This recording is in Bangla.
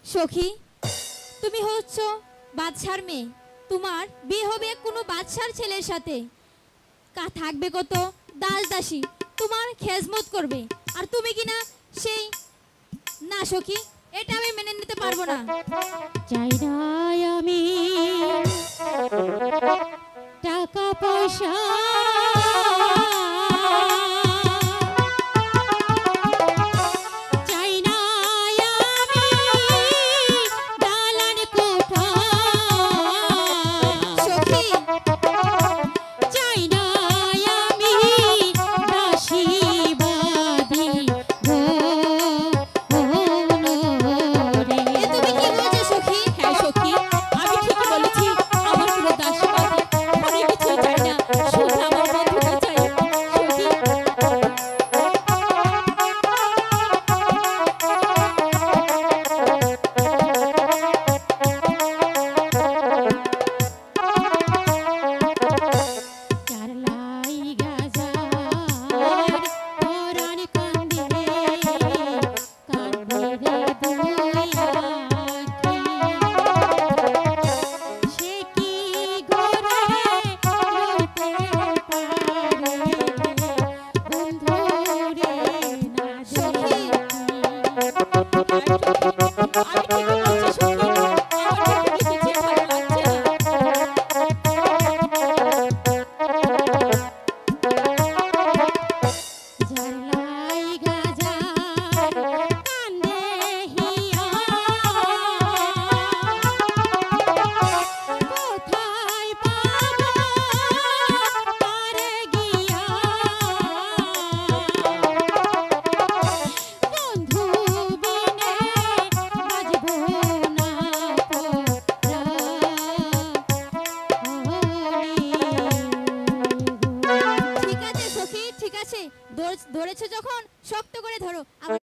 সখী, তুমি হচ্ছ বাদশার মেয়ে, তোমার বিয়ে হবে কোনো বাদশার ছেলের সাথে। থাকবে কত দাস দাসী, তোমার খেজমত করবে, আর তুমি কিনা সেই। না সখী, এটা আমি মেনে নিতে পারবো না। চাই না আমি টাকা পয়সা, চাই না আমি দালান কোঠা, সখী চাই না আমি দাসী বাদী গো রে। এ তুমি কি বলছো সখী? হ্যাঁ সখী, আমি ঠিকই বলেছি। আমার কোনো দাসী বাদী অনেক কিছুই চাই না, শুধু আমার বন্ধুটা চাই সখী। চার লাই গাজার পরাণ কান্দে রে, কান্দে রে দুই আঁখি। সে কি গরে লইতে পারে বন্ধু রে না সখী। দেখি। আমি ঠিকই বলছি সখী, আমার চোখে কিছুই ভালো লাগছে না। ঝালাই গাজার কান্দে হিয়া, কোথায় পাবো তারে গিয়া, বন্ধু বিনে বাজবো না পোরা হরি গো। ঠিক আছে সখী, ঠিক আছে, ধরেছো যখন শক্ত করে ধরো।